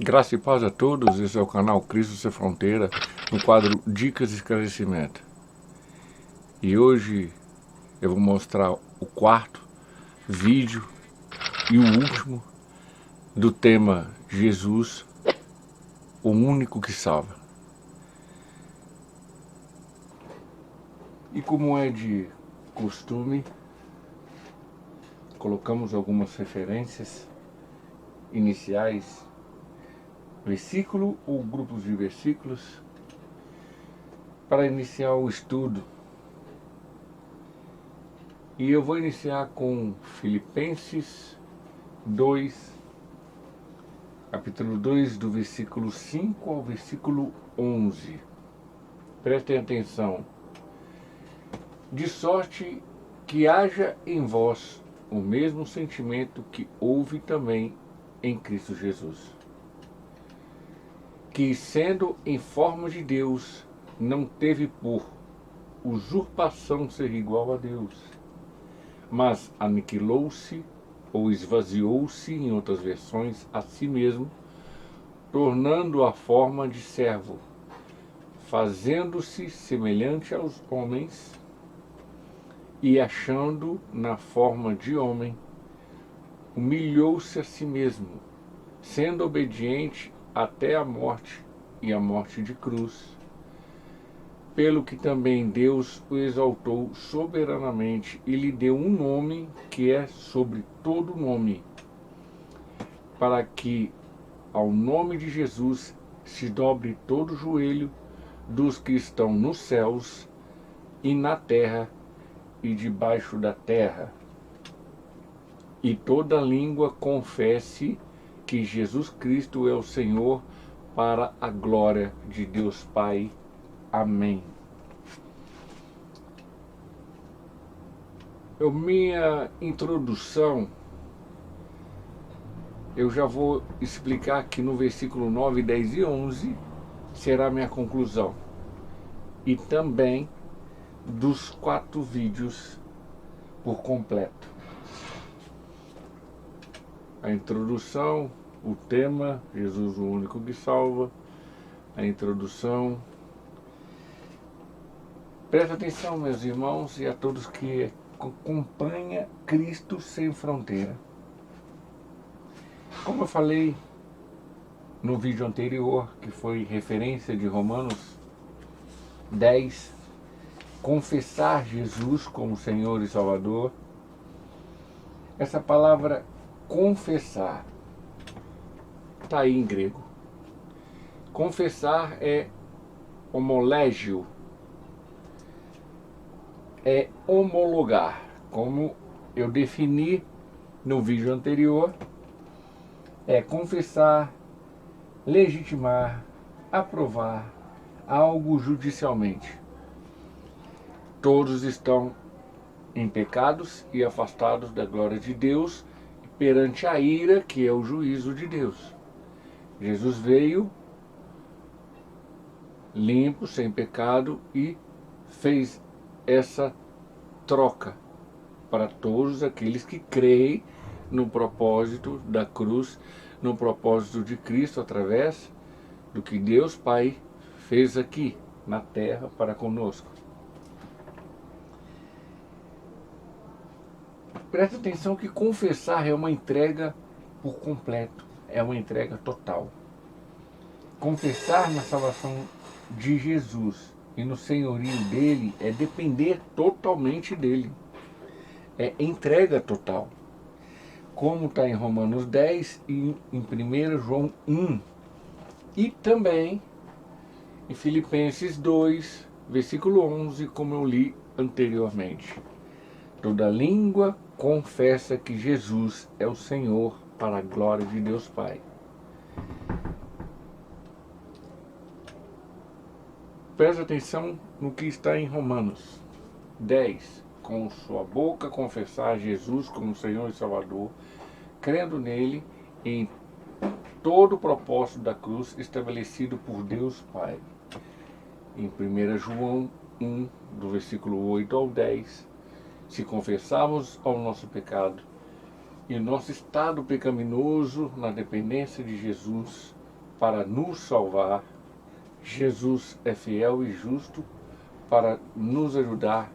Graça e paz a todos, esse é o canal Cristo Sem Fronteira, no quadro Dicas de Esclarecimento. E hoje eu vou mostrar o quarto vídeo e o último do tema Jesus, o único que salva. E como é de costume, colocamos algumas referências iniciais, versículo ou grupos de versículos, para iniciar o estudo. E eu vou iniciar com Filipenses 2, capítulo 2, do versículo 5 ao versículo 11. Prestem atenção. De sorte que haja em vós o mesmo sentimento que houve também em Cristo Jesus, que, sendo em forma de Deus, não teve por usurpação ser igual a Deus, mas aniquilou-se ou esvaziou-se, em outras versões, a si mesmo, tornando a forma de servo, fazendo-se semelhante aos homens, e achando na forma de homem, humilhou-se a si mesmo, sendo obediente até a morte, e a morte de cruz, pelo que também Deus o exaltou soberanamente e lhe deu um nome que é sobre todo nome, para que ao nome de Jesus se dobre todo o joelho dos que estão nos céus e na terra e debaixo da terra, e toda língua confesse que Jesus Cristo é o Senhor, para a glória de Deus Pai. Amém. Minha introdução, eu já vou explicar que no versículo 9, 10 e 11 será minha conclusão. E também dos 4 vídeos por completo. A introdução, o tema, Jesus o único que salva, a introdução. Presta atenção, meus irmãos, e a todos que acompanham Cristo Sem Fronteira. Como eu falei no vídeo anterior, que foi referência de Romanos 10, confessar Jesus como Senhor e Salvador. Essa palavra confessar está aí em grego. Confessar é homolégio, é homologar, como eu defini no vídeo anterior. É confessar, legitimar, aprovar algo judicialmente. Todos estão em pecados e afastados da glória de Deus perante a ira, que é o juízo de Deus. Jesus veio limpo, sem pecado, e fez essa troca para todos aqueles que creem no propósito da cruz, no propósito de Cristo, através do que Deus Pai fez aqui na terra para conosco. Presta atenção que confessar é uma entrega por completo, é uma entrega total. Confessar na salvação de Jesus e no senhorio dele é depender totalmente dele. É entrega total. Como está em Romanos 10 e em 1 João 1. E também em Filipenses 2, versículo 11, como eu li anteriormente. Toda língua confessa que Jesus é o Senhor, para a glória de Deus Pai. Presta atenção no que está em Romanos 10. Com sua boca confessar Jesus como Senhor e Salvador, crendo nele em todo o propósito da cruz estabelecido por Deus Pai. Em 1 João 1, do versículo 8 ao 10, se confessarmos ao nosso pecado e o nosso estado pecaminoso na dependência de Jesus, para nos salvar. Jesus é fiel e justo para nos ajudar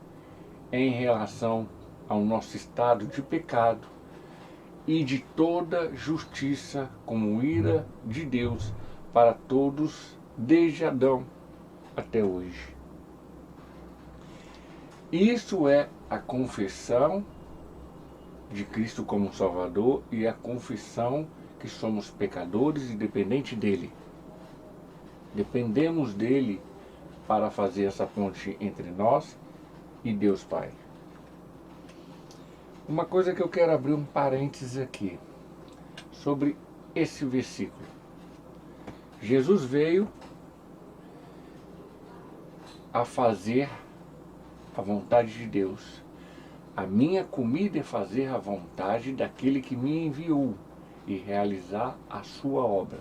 em relação ao nosso estado de pecado e de toda justiça como ira de Deus para todos, desde Adão até hoje. Isso é a confissão de Cristo como Salvador e a confissão que somos pecadores e dependentes dele. Dependemos dele para fazer essa ponte entre nós e Deus Pai. Uma coisa que eu quero abrir um parênteses aqui, sobre esse versículo. Jesus veio a fazer a vontade de Deus. A minha comida é fazer a vontade daquele que me enviou e realizar a sua obra.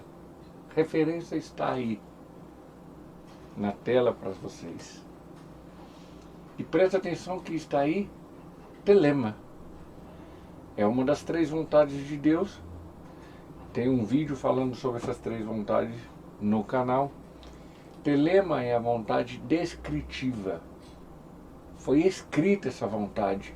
Referência está aí na tela para vocês. E presta atenção que está aí telema. É uma das 3 vontades de Deus. Tem um vídeo falando sobre essas 3 vontades no canal. Telema é a vontade descritiva. Foi escrita essa vontade.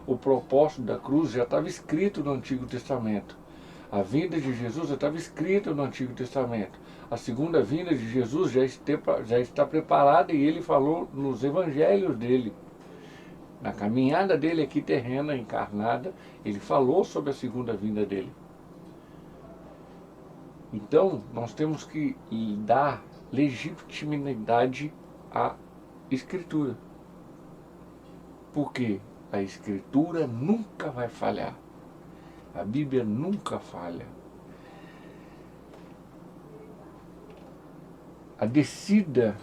O propósito da cruz já estava escrito no Antigo Testamento. A vinda de Jesus já estava escrita no Antigo Testamento. A segunda vinda de Jesus já está preparada e ele falou nos evangelhos dele. Na caminhada dele aqui terrena, encarnada, ele falou sobre a segunda vinda dele. Então, nós temos que dar legitimidade à Escritura. Porque a Escritura nunca vai falhar. A Bíblia nunca falha. A descida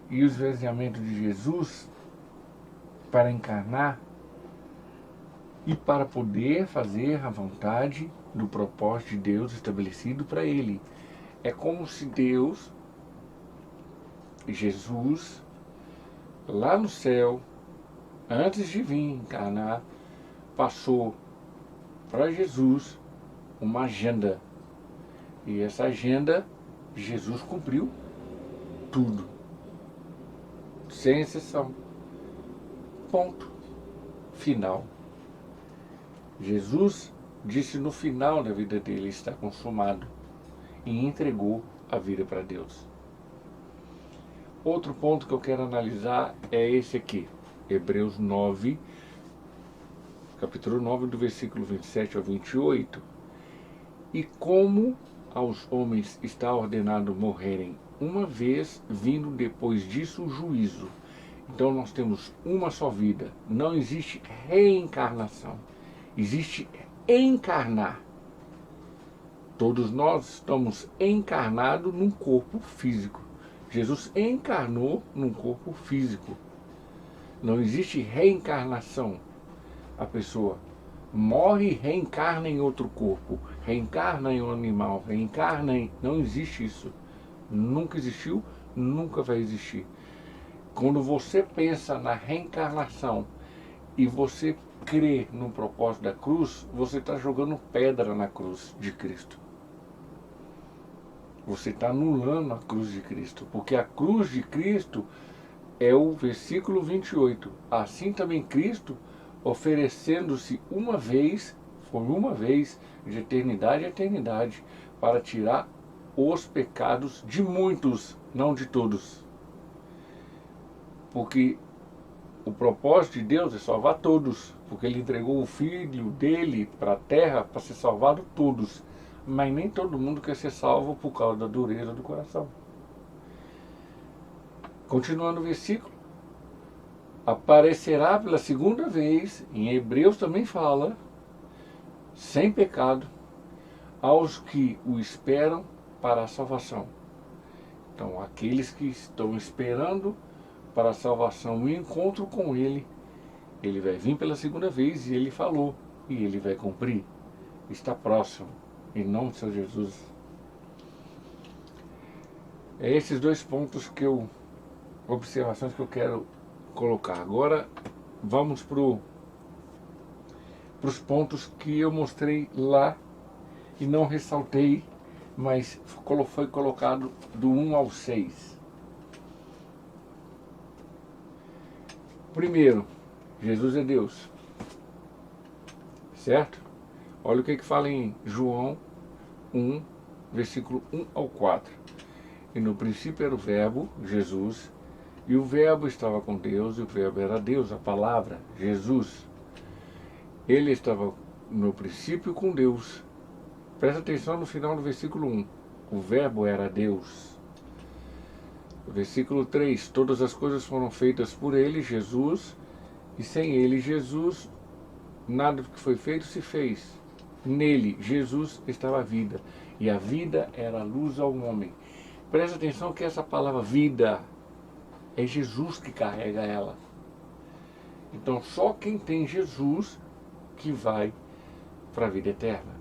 e o esvaziamento de Jesus para encarnar e para poder fazer a vontade do propósito de Deus estabelecido para ele. É como se Deus, Jesus, lá no céu, antes de vir encarnar, passou para Jesus uma agenda. E essa agenda, Jesus cumpriu tudo, sem exceção. Ponto final. Jesus disse no final da vida dele: está consumado, e entregou a vida para Deus. Outro ponto que eu quero analisar é esse aqui, Hebreus 9, capítulo 9, do versículo 27 ao 28. E como aos homens está ordenado morrerem uma vez, vindo depois disso o juízo. Então nós temos uma só vida, não existe reencarnação, existe encarnar. Todos nós estamos encarnados num corpo físico. Jesus encarnou num corpo físico. Não existe reencarnação. A pessoa morre e reencarna em outro corpo, reencarna em um animal, reencarna em... Não existe isso. Nunca existiu, nunca vai existir. Quando você pensa na reencarnação e você crê no propósito da cruz, você está jogando pedra na cruz de Cristo. Você está anulando a cruz de Cristo, porque a cruz de Cristo é o versículo 28. Assim também Cristo, oferecendo-se uma vez, foi uma vez, de eternidade a eternidade, para tirar os pecados de muitos, não de todos. Porque o propósito de Deus é salvar todos, porque ele entregou o Filho dele para a terra para ser salvado todos. Mas nem todo mundo quer ser salvo por causa da dureza do coração. Continuando o versículo. Aparecerá pela segunda vez, em Hebreus também fala, sem pecado, aos que o esperam para a salvação. Então, aqueles que estão esperando para a salvação e encontro com ele, ele vai vir pela segunda vez e ele falou, e ele vai cumprir. Está próximo, em nome do Senhor Jesus. É esses 2 pontos observações que eu quero colocar. Agora vamos para os pontos que eu mostrei lá e não ressaltei mas foi colocado do 1 ao 6. Primeiro, Jesus é Deus, certo? Olha o que fala em João 1, versículo 1 ao 4. E no princípio era o Verbo, Jesus, e o Verbo estava com Deus, e o Verbo era Deus, a palavra, Jesus. Ele estava no princípio com Deus. Presta atenção no final do versículo 1. O Verbo era Deus. Versículo 3. Todas as coisas foram feitas por ele, Jesus, e sem ele, Jesus, nada do que foi feito se fez. Nele, Jesus, estava a vida, e a vida era a luz ao homem. Presta atenção que essa palavra vida é Jesus que carrega ela. Então só quem tem Jesus que vai para a vida eterna.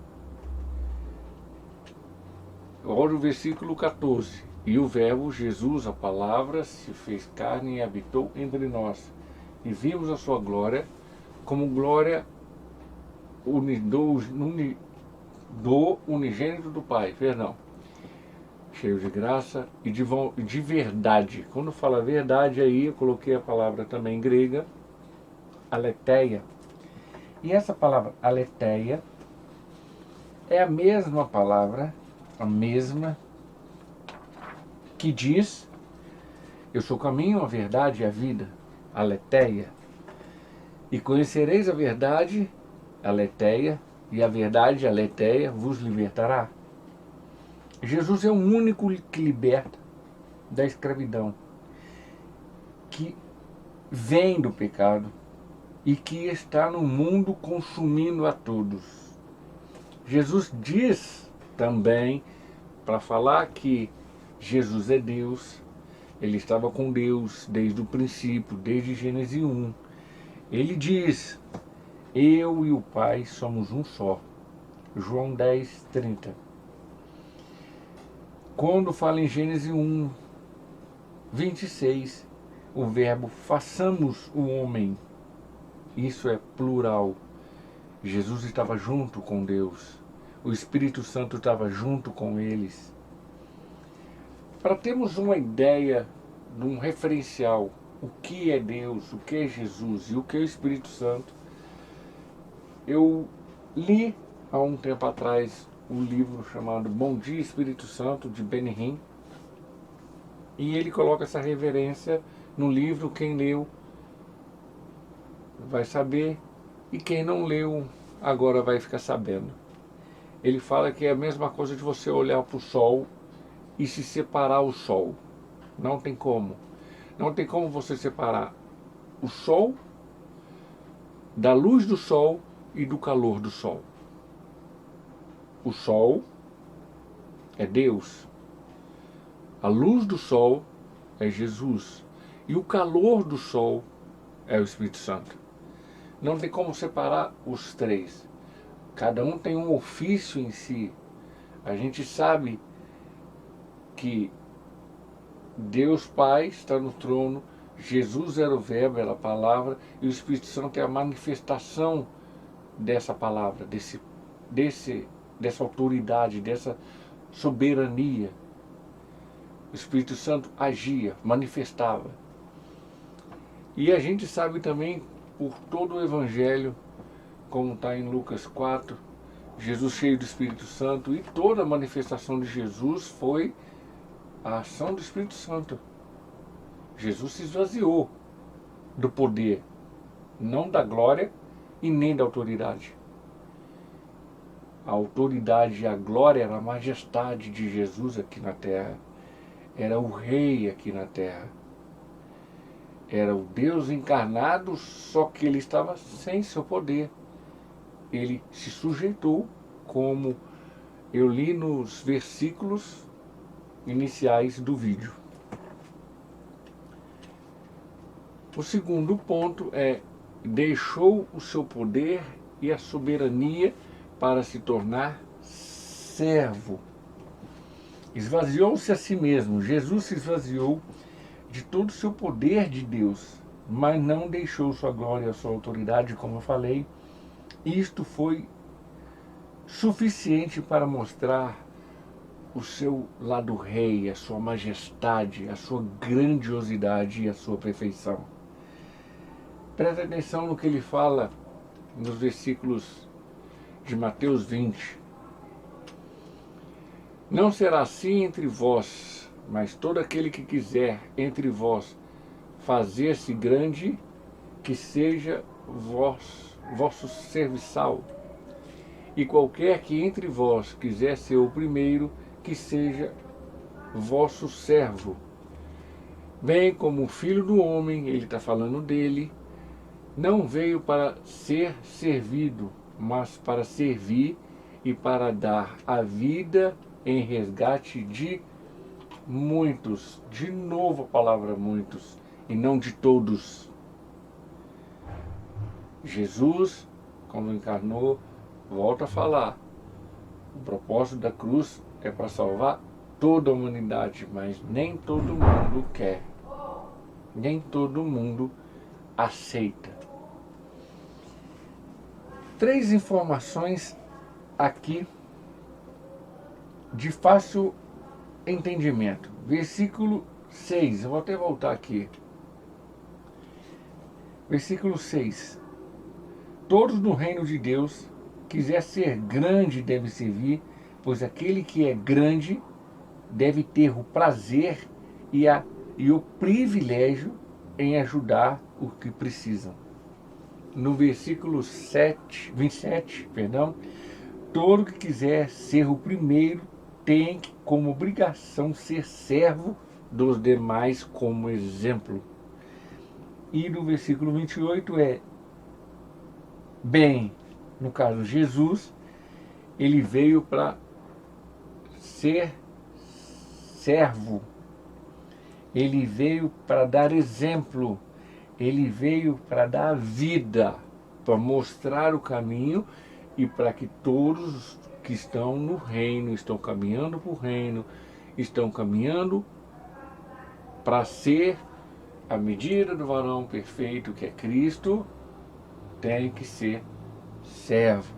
Olha o versículo 14. E o Verbo, Jesus, a palavra, se fez carne e habitou entre nós. E vimos a sua glória, como glória do unigênito do Pai, cheio de graça e de verdade. Quando fala verdade, aí eu coloquei a palavra também grega, aletheia. E essa palavra aletheia é a mesma palavra, a mesma, que diz: eu sou o caminho, a verdade e a vida, aletheia. E conhecereis a verdade, aletheia, e a verdade, aletheia, vos libertará. Jesus é o único que liberta da escravidão, que vem do pecado e que está no mundo consumindo a todos. Jesus diz também, para falar que Jesus é Deus, ele estava com Deus desde o princípio, desde Gênesis 1. Ele diz: eu e o Pai somos um só. João 10, 30. Quando fala em Gênesis 1, 26, o verbo façamos o homem, isso é plural. Jesus estava junto com Deus, o Espírito Santo estava junto com eles. Para termos uma ideia de um referencial, o que é Deus, o que é Jesus e o que é o Espírito Santo, eu li há um tempo atrás um livro chamado Bom Dia Espírito Santo, de Benihim, e ele coloca essa reverência no livro. Quem leu vai saber, e quem não leu agora vai ficar sabendo. Ele fala que é a mesma coisa de você olhar para o sol e se separar o sol. Não tem como. Não tem como você separar o sol da luz do sol e do calor do sol. O sol é Deus. A luz do sol é Jesus. E o calor do sol é o Espírito Santo. Não tem como separar os três. Cada um tem um ofício em si. A gente sabe que Deus Pai está no trono, Jesus era o Verbo, era a palavra, e o Espírito Santo é a manifestação dessa palavra, dessa autoridade, dessa soberania. O Espírito Santo agia, manifestava. E a gente sabe também, por todo o Evangelho, como está em Lucas 4, Jesus cheio do Espírito Santo, e toda a manifestação de Jesus foi a ação do Espírito Santo. Jesus se esvaziou do poder, não da glória e nem da autoridade. A autoridade e a glória era a majestade de Jesus aqui na terra. Era o rei aqui na terra. Era o Deus encarnado, só que ele estava sem seu poder. Ele se sujeitou, como eu li nos versículos iniciais do vídeo. O segundo ponto é: deixou o seu poder e a soberania para se tornar servo. Esvaziou-se a si mesmo. Jesus se esvaziou de todo o seu poder de Deus, mas não deixou sua glória e a sua autoridade, como eu falei. Isto foi suficiente para mostrar o seu lado rei, a sua majestade, a sua grandiosidade e a sua perfeição. Presta atenção no que ele fala nos versículos de Mateus 20. Não será assim entre vós, mas todo aquele que quiser entre vós fazer-se grande, que seja vosso serviçal. E qualquer que entre vós quiser ser o primeiro, que seja vosso servo. Bem como o Filho do Homem, ele está falando dele, não veio para ser servido, mas para servir e para dar a vida em resgate de muitos. De novo a palavra muitos, e não de todos. Jesus, quando encarnou, volta a falar, o propósito da cruz é para salvar toda a humanidade, mas nem todo mundo quer, nem todo mundo aceita. 3 informações aqui de fácil entendimento. Versículo 6, eu vou até voltar aqui. Versículo 6. Todos no reino de Deus, quiser ser grande, deve servir, pois aquele que é grande deve ter o prazer e o privilégio em ajudar os que precisam. No versículo 27, todo que quiser ser o primeiro tem como obrigação ser servo dos demais como exemplo. E no versículo 28 no caso Jesus, ele veio para ser servo, ele veio para dar exemplo, ele veio para dar vida, para mostrar o caminho e para que todos que estão no reino, estão caminhando para o reino, estão caminhando para ser a medida do varão perfeito que é Cristo, tem que ser servo.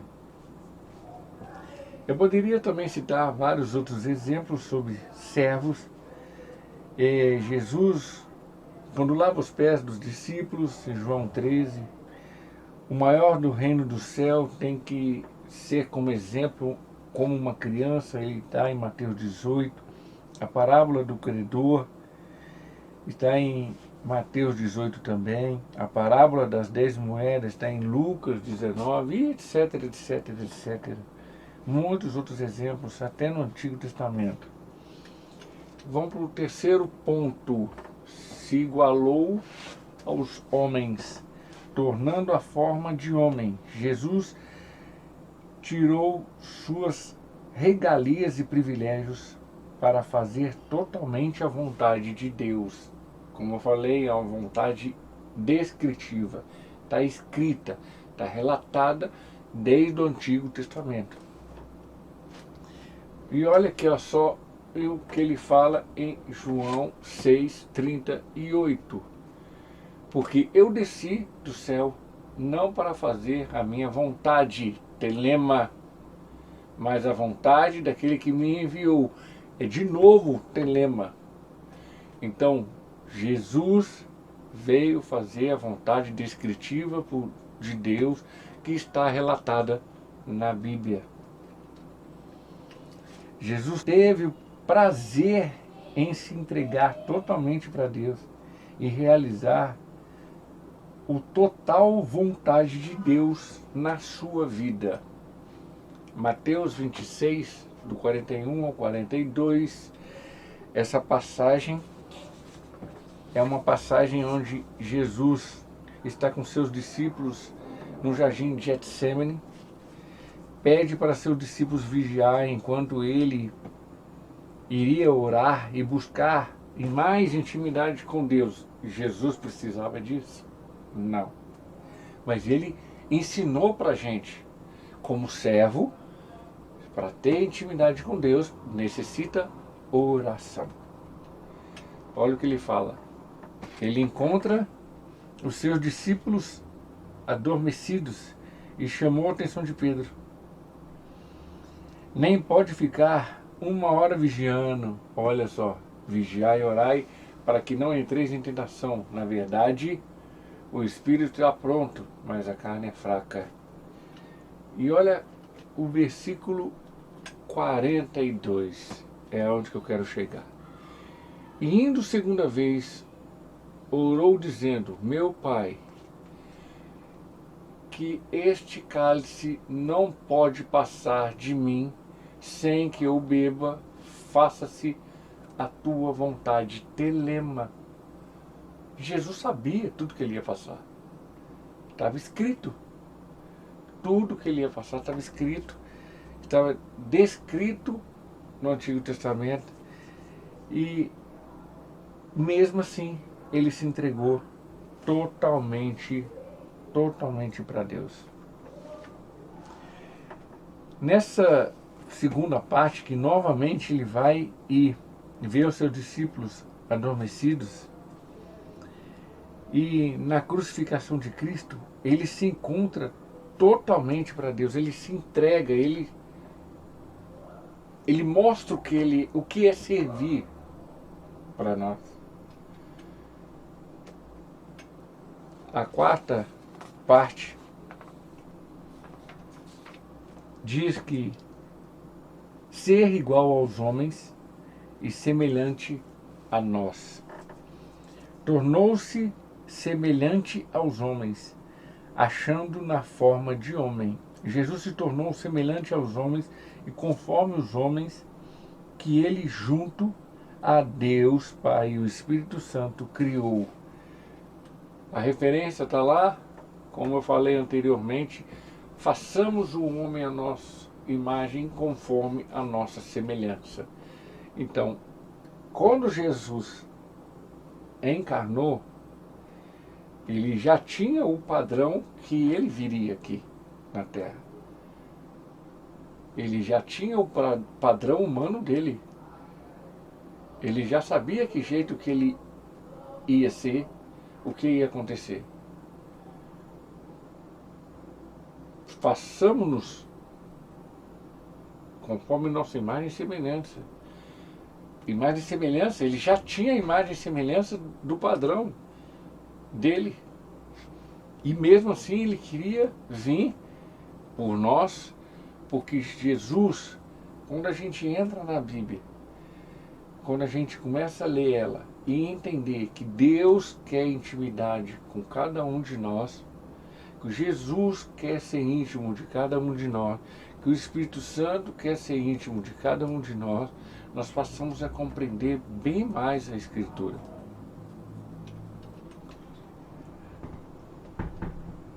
Eu poderia também citar vários outros exemplos sobre servos. Jesus, quando lava os pés dos discípulos, em João 13, o maior do reino do céu tem que ser como exemplo, como uma criança, ele está em Mateus 18, a parábola do credor está em Mateus 18 também, a parábola das 10 moedas está em Lucas 19, e etc, etc, etc. Muitos outros exemplos, até no Antigo Testamento. Vamos para o terceiro ponto. Se igualou aos homens, tornando a forma de homem. Jesus tirou suas regalias e privilégios para fazer totalmente a vontade de Deus. Como eu falei, é uma vontade descritiva. Está escrita, está relatada desde o Antigo Testamento. E olha aqui só o que ele fala em João 6,38. Porque eu desci do céu não para fazer a minha vontade, telema, mas a vontade daquele que me enviou. É de novo telema. Então, Jesus veio fazer a vontade descritiva de Deus que está relatada na Bíblia. Jesus teve o prazer em se entregar totalmente para Deus e realizar o total vontade de Deus na sua vida. Mateus 26, do 41 ao 42, essa passagem é uma passagem onde Jesus está com seus discípulos no jardim de Getsêmani, pede para seus discípulos vigiar enquanto ele iria orar e buscar mais intimidade com Deus. Jesus precisava disso? Não. Mas ele ensinou para a gente, como servo, para ter intimidade com Deus, necessita oração. Olha o que ele fala. Ele encontra os seus discípulos adormecidos e chamou a atenção de Pedro. Nem pode ficar uma hora vigiando. Olha só, vigiai e orai para que não entreis em tentação. Na verdade, o espírito está pronto, mas a carne é fraca. E olha o versículo 42, é onde que eu quero chegar. E indo segunda vez, orou dizendo: meu Pai, que este cálice não pode passar de mim sem que eu beba, faça-se a tua vontade. Telema. Jesus sabia tudo que ele ia passar. Estava escrito. Tudo que ele ia passar estava escrito. Estava descrito no Antigo Testamento. E mesmo assim, ele se entregou totalmente para Deus. Nessa segunda parte, que novamente ele vai e vê os seus discípulos adormecidos, e na crucificação de Cristo, ele se encontra totalmente para Deus, ele se entrega, ele mostra o que é servir para nós. A quarta parte diz que ser igual aos homens e semelhante a nós. Tornou-se semelhante aos homens, achando na forma de homem. Jesus se tornou semelhante aos homens e conforme os homens que ele, junto a Deus Pai e o Espírito Santo, criou. A referência está lá, como eu falei anteriormente: façamos o homem a nossa imagem conforme a nossa semelhança. Então, quando Jesus encarnou, ele já tinha o padrão que ele viria aqui na Terra. Ele já tinha o padrão humano dele. Ele já sabia que jeito que ele ia ser, o que ia acontecer. Façamos-nos conforme nossa imagem e semelhança. Imagem e semelhança, ele já tinha a imagem e semelhança do padrão dele. E mesmo assim ele queria vir por nós, porque Jesus, quando a gente entra na Bíblia, quando a gente começa a ler ela e entender que Deus quer intimidade com cada um de nós, que Jesus quer ser íntimo de cada um de nós, que o Espírito Santo quer ser íntimo de cada um de nós, nós passamos a compreender bem mais a Escritura.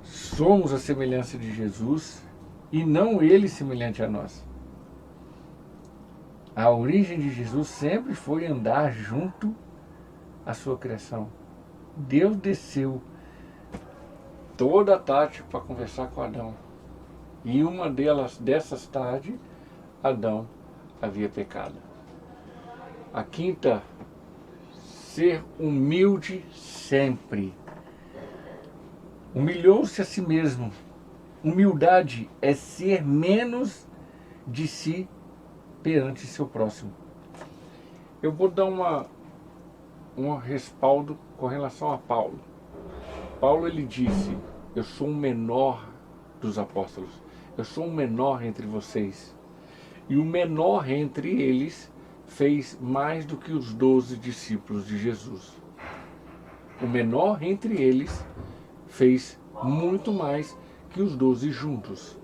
Somos a semelhança de Jesus e não ele semelhante a nós. A origem de Jesus sempre foi andar junto à sua criação. Deus desceu toda a tarde para conversar com Adão. E uma dessas tardes, Adão havia pecado. A quinta, ser humilde sempre. Humilhou-se a si mesmo. Humildade é ser menos de si perante seu próximo. Eu vou dar um respaldo com relação a Paulo. Paulo, ele disse: eu sou o menor dos apóstolos, eu sou o menor entre vocês. E o menor entre eles fez mais do que os 12 discípulos de Jesus. O menor entre eles fez muito mais que os 12 juntos.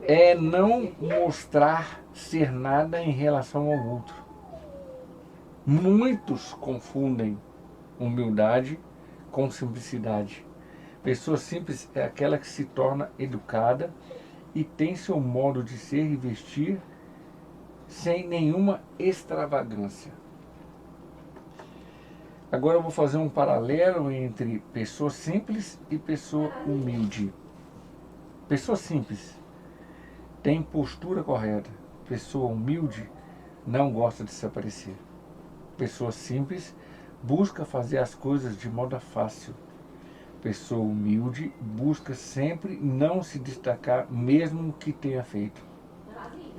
É não mostrar ser nada em relação ao outro. Muitos confundem humildade com simplicidade. Pessoa simples é aquela que se torna educada e tem seu modo de ser e vestir sem nenhuma extravagância. Agora eu vou fazer um paralelo entre pessoa simples e pessoa humilde. Pessoa simples tem postura correta. Pessoa humilde não gosta de se aparecer. Pessoa simples busca fazer as coisas de modo fácil. Pessoa humilde busca sempre não se destacar, mesmo que tenha feito.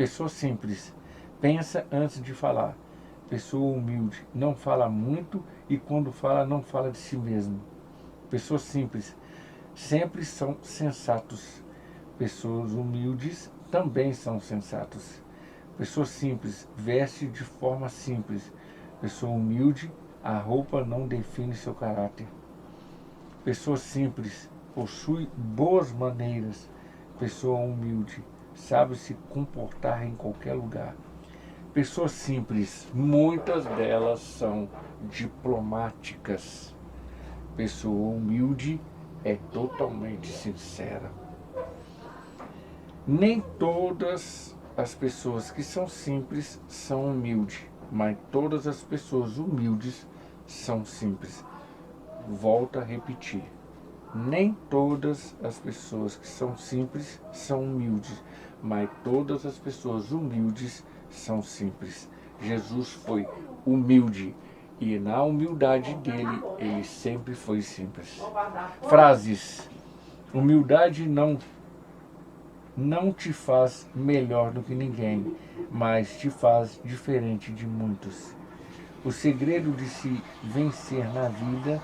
Pessoa simples, pensa antes de falar. Pessoa humilde, não fala muito e quando fala, não fala de si mesmo. Pessoas simples, sempre são sensatos. Pessoas humildes também são sensatos. Pessoa simples, veste de forma simples. Pessoa humilde, a roupa não define seu caráter. Pessoa simples, possui boas maneiras. Pessoa humilde, sabe se comportar em qualquer lugar. Pessoas simples, muitas delas são diplomáticas. Pessoa humilde é totalmente sincera. Nem todas as pessoas que são simples são humildes, mas todas as pessoas humildes são simples. Volto a repetir. Nem todas as pessoas que são simples são humildes, mas todas as pessoas humildes são simples. Jesus foi humilde e na humildade dele, ele sempre foi simples. Frases. Humildade não te faz melhor do que ninguém, mas te faz diferente de muitos. O segredo de se vencer na vida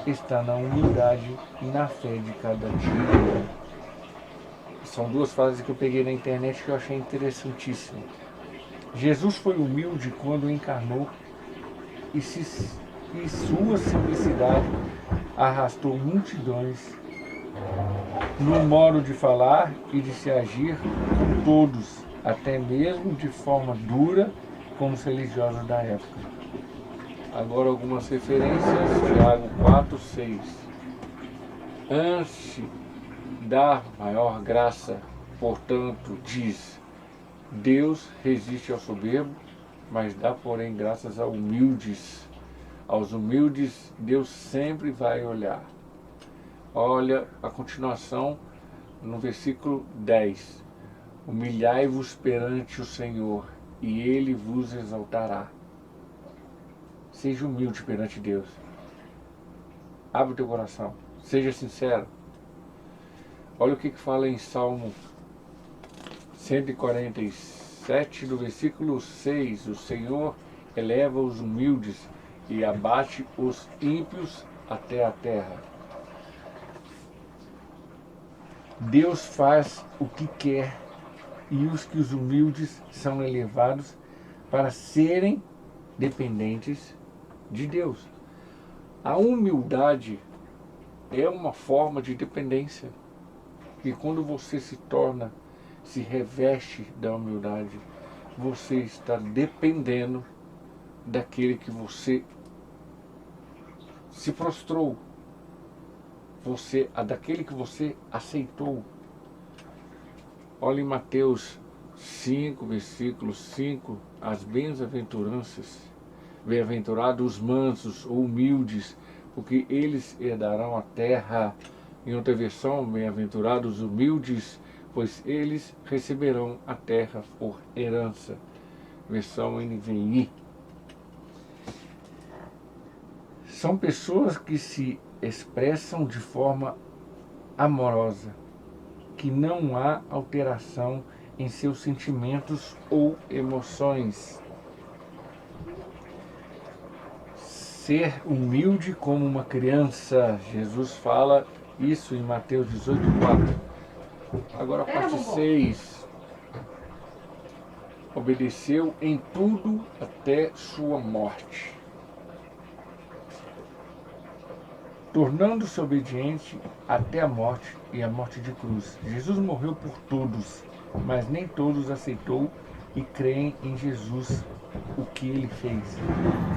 está na humildade e na fé de cada dia. São duas frases que eu peguei na internet que eu achei interessantíssimo. Jesus foi humilde quando encarnou e sua simplicidade arrastou multidões no modo de falar e de se agir com todos, até mesmo de forma dura com os religiosos da época. Agora algumas referências, Tiago 4:6. Antes da maior graça, portanto, diz: Deus resiste ao soberbo, mas dá, porém, graças aos humildes. Aos humildes, Deus sempre vai olhar. Olha a continuação no versículo 10. Humilhai-vos perante o Senhor, e Ele vos exaltará. Seja humilde perante Deus. Abre o teu coração. Seja sincero. Olha o que fala em Salmo 147, do versículo 6. O Senhor eleva os humildes e abate os ímpios até a terra. Deus faz o que quer e os humildes são elevados para serem dependentes de Deus. A humildade é uma forma de dependência. E quando você se reveste da humildade, você está dependendo daquele que você se prostrou, daquele que você aceitou. Olha em Mateus 5, versículo 5, as bem-aventuranças. Bem-aventurados os mansos ou humildes, porque eles herdarão a terra. Em outra versão, bem-aventurados os humildes, pois eles receberão a terra por herança. Versão NVI. São pessoas que se expressam de forma amorosa, que não há alteração em seus sentimentos ou emoções. Ser humilde como uma criança. Jesus fala isso em Mateus 18:4. Agora a parte 6. Obedeceu em tudo até sua morte, tornando-se obediente até a morte e a morte de cruz. Jesus morreu por todos, mas nem todos aceitou e creem em Jesus, o que ele fez.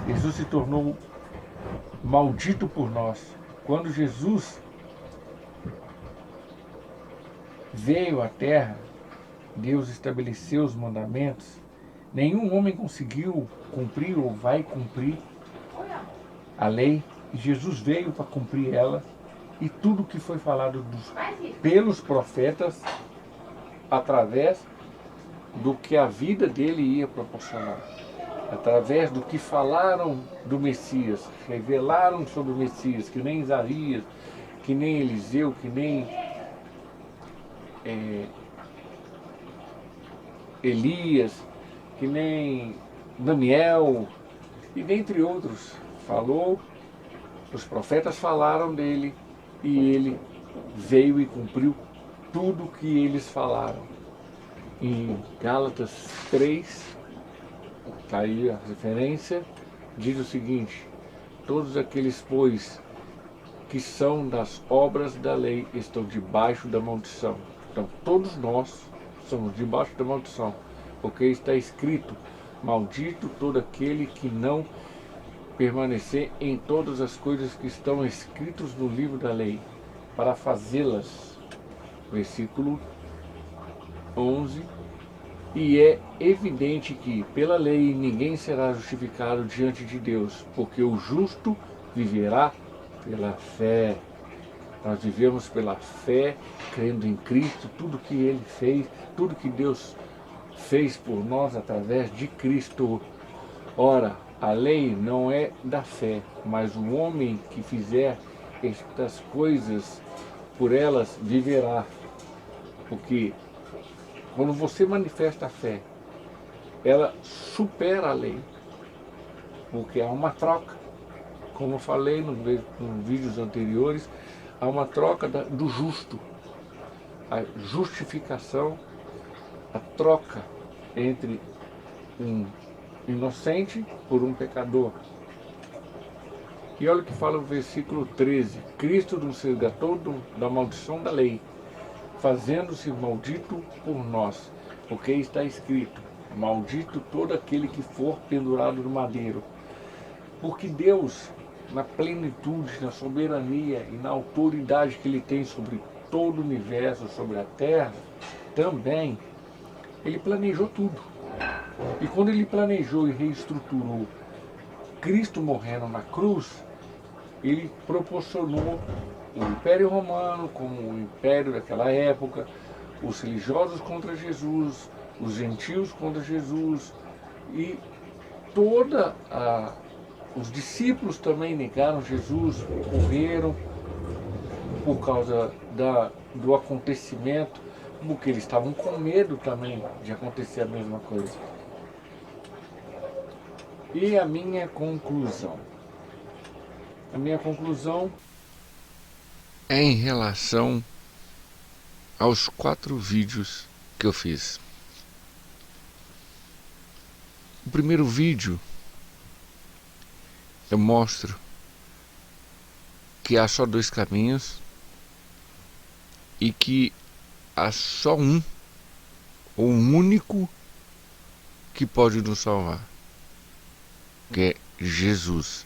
Jesus se tornou maldito por nós. Quando Jesus veio à terra, Deus estabeleceu os mandamentos. Nenhum homem conseguiu cumprir ou vai cumprir a lei. Jesus veio para cumprir ela, e tudo que foi falado pelos profetas, através do que a vida dele ia proporcionar, através do que falaram do Messias, revelaram sobre o Messias, que nem Isaías, que nem Eliseu, que nem Elias, que nem Daniel, e dentre outros, falou, os profetas falaram dele, e ele veio e cumpriu tudo que eles falaram. Em Gálatas 3, está aí a referência, diz o seguinte: todos aqueles, pois, que são das obras da lei estão debaixo da maldição. Então todos nós somos debaixo da maldição, porque está escrito: maldito todo aquele que não permanecer em todas as coisas que estão escritas no livro da lei, para fazê-las. Versículo 11. E é evidente que pela lei ninguém será justificado diante de Deus, porque o justo viverá pela fé. Nós vivemos pela fé, crendo em Cristo, tudo que Ele fez, tudo que Deus fez por nós através de Cristo. Ora, a lei não é da fé, mas o homem que fizer estas coisas por elas viverá. Porque quando você manifesta a fé, ela supera a lei, porque há uma troca. Como eu falei nos vídeos anteriores, há uma troca do justo, a justificação, a troca entre um inocente por um pecador. E olha o que fala o versículo 13: Cristo nos resgatou da maldição da lei, fazendo-se maldito por nós, porque está escrito: maldito todo aquele que for pendurado no madeiro. Porque Deus, na plenitude, na soberania e na autoridade que Ele tem sobre todo o universo, sobre a terra, também, Ele planejou tudo. E quando Ele planejou e reestruturou Cristo morrendo na cruz, Ele proporcionou o Império Romano como o império daquela época, os religiosos contra Jesus, os gentios contra Jesus, e os discípulos também negaram Jesus, correram por causa do acontecimento, porque eles estavam com medo também de acontecer a mesma coisa. E a minha conclusão? A minha conclusão é em relação aos 4 vídeos que eu fiz. O primeiro vídeo eu mostro que há só 2 caminhos e que há só um, ou um único, que pode nos salvar, que é Jesus.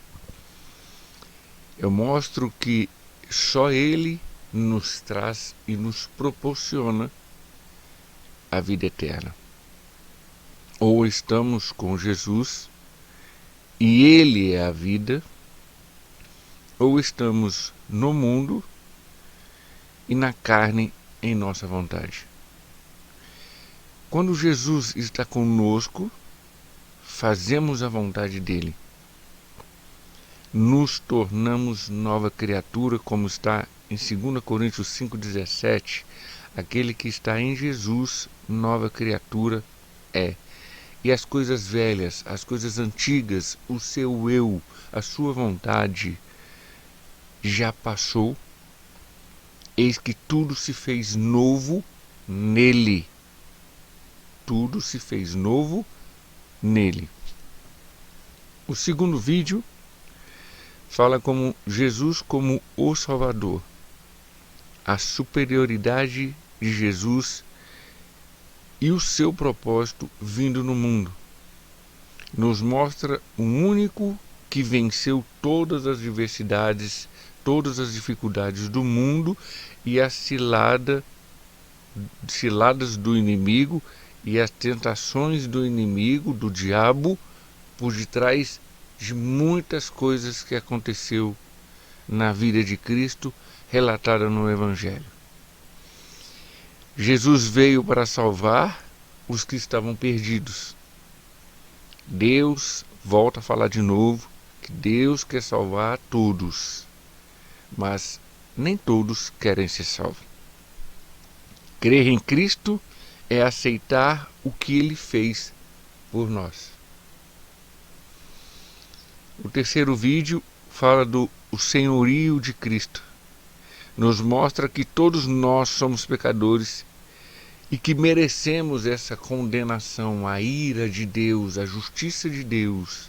Eu mostro que só Ele nos traz e nos proporciona a vida eterna. Ou estamos com Jesus e Ele é a vida, ou estamos no mundo e na carne em nossa vontade. Quando Jesus está conosco, fazemos a vontade dele. Nos tornamos nova criatura, como está em 2 Coríntios 5,17. Aquele que está em Jesus, nova criatura é. E as coisas velhas, as coisas antigas, o seu eu, a sua vontade, já passou. Eis que tudo se fez novo nele. Tudo se fez novo nele. O segundo vídeo fala como Jesus como o Salvador. A superioridade de Jesus e o seu propósito vindo no mundo. Nos mostra um único que venceu todas as diversidades, todas as dificuldades do mundo e as ciladas do inimigo e as tentações do inimigo, do diabo, por detrás de muitas coisas que aconteceu na vida de Cristo, relatada no Evangelho. Jesus veio para salvar os que estavam perdidos. Deus, volta a falar de novo, que Deus quer salvar todos, mas nem todos querem ser salvos. Crer em Cristo é aceitar o que Ele fez por nós. O terceiro vídeo fala do senhorio de Cristo. Nos mostra que todos nós somos pecadores e que merecemos essa condenação, a ira de Deus, a justiça de Deus.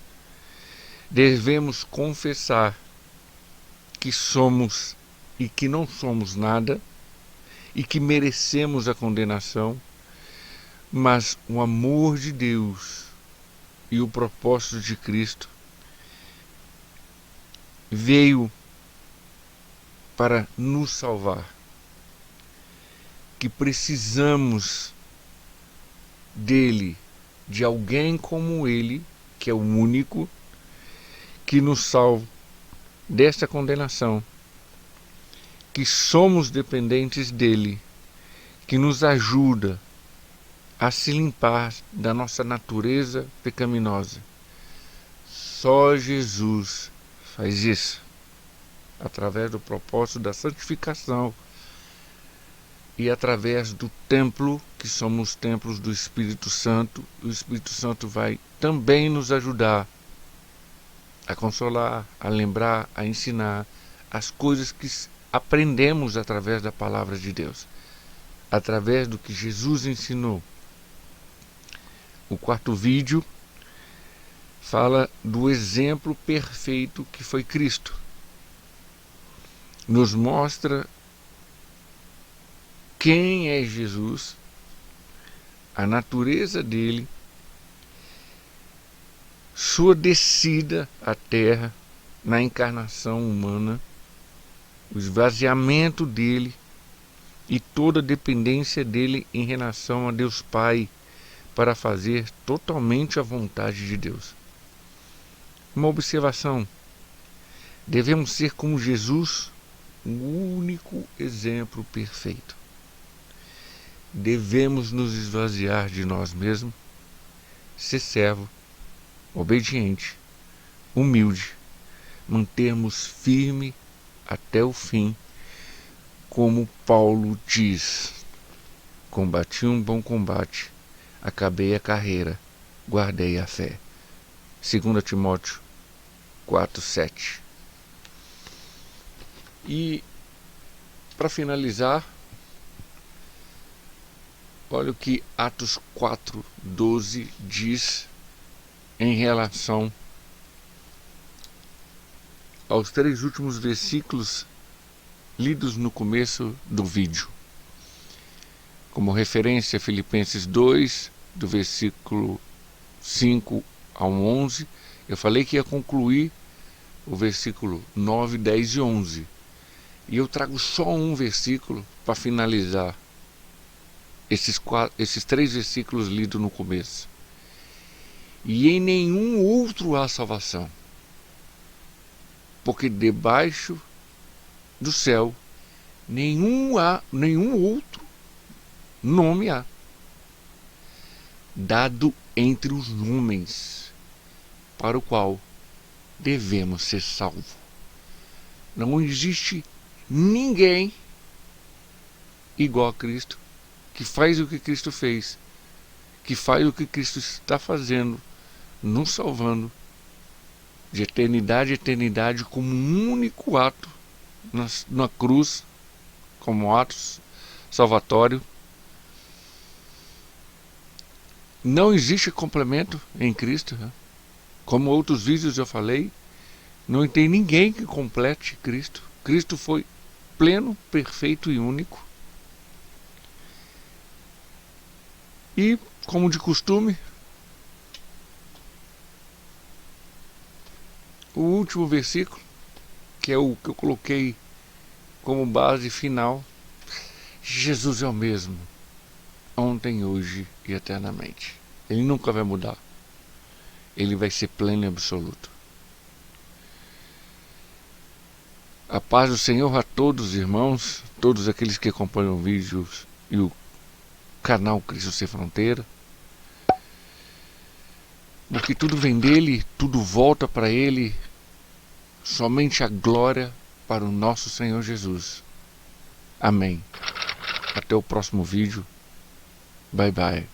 Devemos confessar que somos e que não somos nada e que merecemos a condenação, mas o amor de Deus e o propósito de Cristo veio para nos salvar, que precisamos dele, de alguém como ele, que é o único que nos salva desta condenação, que somos dependentes dele, que nos ajuda a se limpar da nossa natureza pecaminosa. Só Jesus faz isso, através do propósito da santificação e através do templo, que somos templos do Espírito Santo. O Espírito Santo vai também nos ajudar a consolar, a lembrar, a ensinar as coisas que aprendemos através da palavra de Deus, através do que Jesus ensinou. O quarto vídeo fala do exemplo perfeito que foi Cristo. Nos mostra quem é Jesus, a natureza dele, sua descida à terra na encarnação humana, o esvaziamento dele e toda a dependência dele em relação a Deus Pai para fazer totalmente a vontade de Deus. Uma observação: devemos ser como Jesus, o único exemplo perfeito. Devemos nos esvaziar de nós mesmos, ser servo, obediente, humilde, mantermos firme até o fim, como Paulo diz: combati um bom combate, acabei a carreira, guardei a fé. 2 Timóteo 4:7. E para finalizar, olha o que Atos 4:12 diz em relação aos 3 últimos versículos lidos no começo do vídeo. Como referência, Filipenses 2, do versículo 5 ao 11, eu falei que ia concluir o versículo 9, 10 e 11. E eu trago só um versículo para finalizar esses 3 versículos lidos no começo. E em nenhum outro há salvação, porque debaixo do céu nenhum outro nome há dado entre os homens para o qual devemos ser salvos. Não existe ninguém igual a Cristo, que faz o que Cristo fez, que faz o que Cristo está fazendo, nos salvando de eternidade a eternidade, como um único ato na cruz, como ato salvatório. Não existe complemento em Cristo, né? Como outros vídeos eu falei, não tem ninguém que complete Cristo. Cristo foi pleno, perfeito e único. E, como de costume, o último versículo, que é o que eu coloquei como base final: Jesus é o mesmo, ontem, hoje e eternamente. Ele nunca vai mudar. Ele vai ser pleno e absoluto. A paz do Senhor a todos, irmãos, todos aqueles que acompanham o vídeo e o canal Cristo Sem Fronteira. Porque tudo vem dele, tudo volta para ele, somente a glória para o nosso Senhor Jesus. Amém. Até o próximo vídeo. Bye bye.